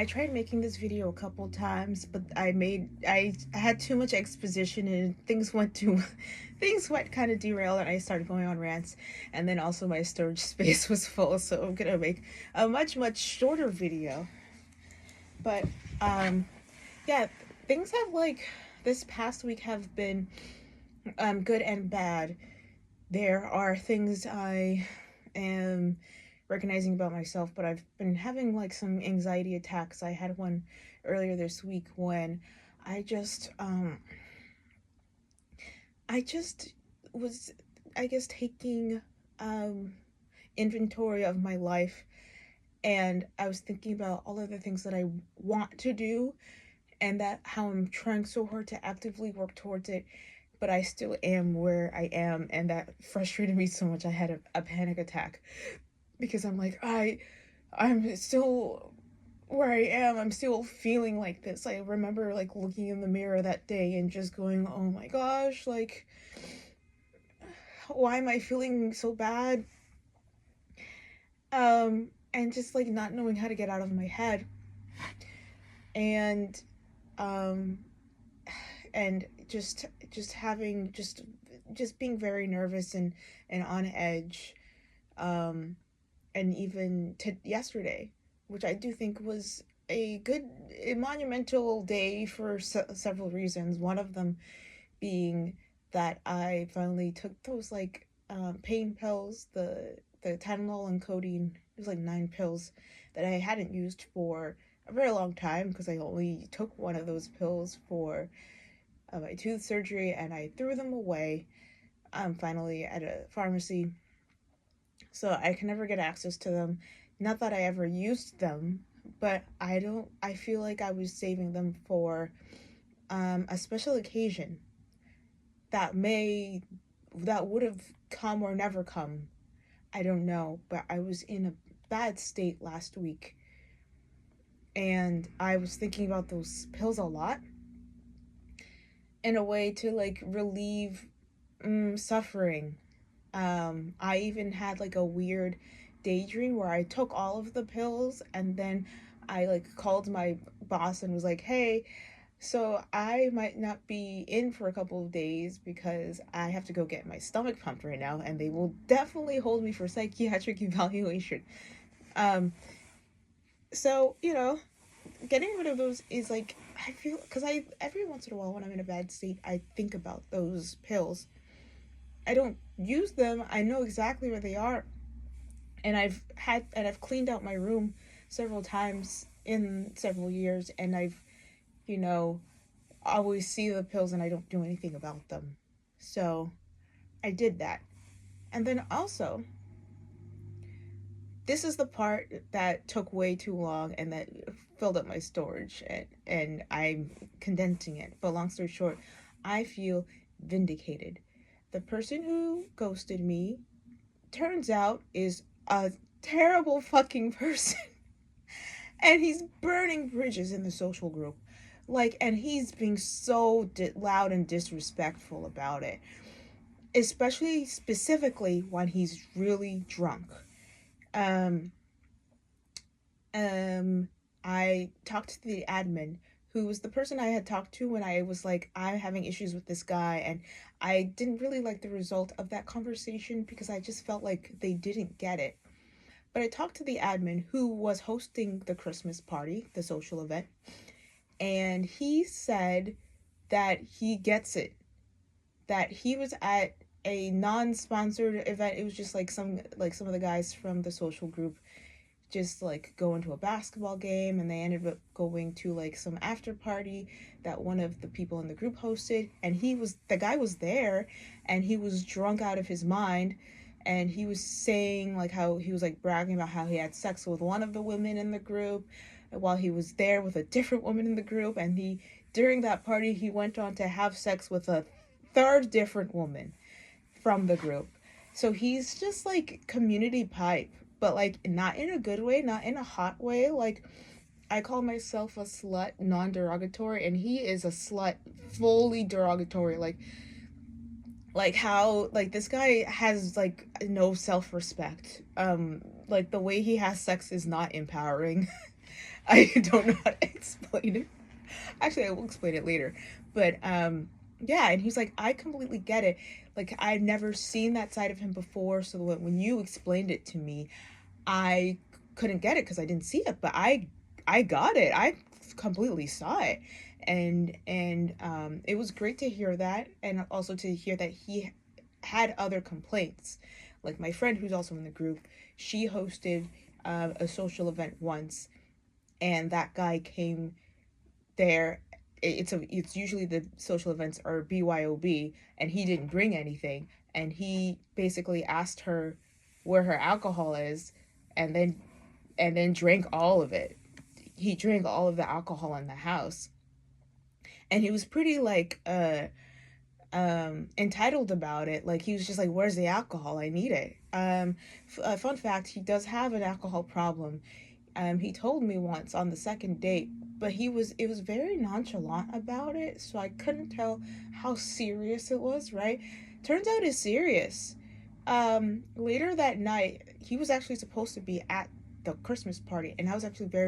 I tried making this video a couple times, but I had too much exposition and things went kind of derailed, and I started going on rants, and then also my storage space was full, so I'm gonna make a much shorter video. But um, yeah, things have like this past week have been good and bad. There are things I am recognizing about myself, but I've been having like some anxiety attacks. I had one earlier this week when I just I just was, I guess, taking um inventory of my life, and I was thinking about all of the things that I want to do, and that how I'm trying so hard to actively work towards it, but I still am where I am, and that frustrated me so much I had a panic attack, because I'm like, I'm still where I am. I'm still feeling like this. I remember like looking in the mirror that day and just going, "Oh my gosh, like why am I feeling so bad?" And just like not knowing how to get out of my head. And um and just having just being very nervous and on edge. Um and even yesterday, which I do think was a monumental day for several reasons. One of them being that I finally took those like pain pills, the Tylenol and codeine. It was like 9 pills that I hadn't used for a very long time, because I only took one of those pills for my tooth surgery, and I threw them away. Finally at a pharmacy, so I can never get access to them. Not that I ever used them, but I don't. I feel like I was saving them for a special occasion that may that would have come or never come. I don't know, but I was in a bad state last week, and I was thinking about those pills a lot in a way to like relieve suffering. I even had like a weird daydream where I took all of the pills, and then I like called my boss and was like, "Hey, so I might not be in for a couple of days because I have to go get my stomach pumped right now, and they will definitely hold me for psychiatric evaluation." Um, so getting rid of those is like, I feel, because I every once in a while when I'm in a bad state, I think about those pills. I don't use them. I know exactly where they are, and I've cleaned out my room several times in several years, and I've you know always see the pills and I don't do anything about them. So I did that. And then also, this is the part that took way too long and that filled up my storage, and I'm condensing it. But long story short, I feel vindicated. The person who ghosted me turns out is a terrible fucking person. And he's burning bridges in the social group. Like, and he's being so loud and disrespectful about it, especially specifically when he's really drunk. Um, um, I talked to the admin, who was the person I had talked to when I was like, I'm having issues with this guy, and I didn't really like the result of that conversation because I just felt like they didn't get it. But I talked to the admin who was hosting the Christmas party, the social event, and he said that he gets it. That he was at a non-sponsored event. It was just like some of the guys from the social group just like going to a basketball game, and they ended up going to like some after party that one of the people in the group hosted, and the guy was there, and he was drunk out of his mind, and he was saying like how he was like bragging about how he had sex with one of the women in the group while he was there with a different woman in the group, and he during that party he went on to have sex with a third different woman from the group. So he's just like community pipe, but like not in a good way, not in a hot way. Like, I call myself a slut, non derogatory, and he is a slut, fully derogatory. Like, Like how like this guy has like no self-respect. Like the way he has sex is not empowering. I don't know how to explain it. Actually, I will explain it later. But yeah, and he's like, I completely get it. Like I've never seen that side of him before, so when you explained it to me, I couldn't get it because I didn't see it, but I got it. I completely saw it. And it was great to hear that, and also to hear that he had other complaints. Like my friend who's also in the group, she hosted a social event once, and that guy came there. It's usually the social events are BYOB, and he didn't bring anything, and he basically asked her where her alcohol is, and then drank all of it. He drank all of the alcohol in the house, and he was pretty like entitled about it. Like he was just like, where's the alcohol? I need it. Fun fact, he does have an alcohol problem. He told me once on the second date, but it was very nonchalant about it, so I couldn't tell how serious it was, right? Turns out it's serious. Later that night, he was actually supposed to be at the Christmas party, and I was actually very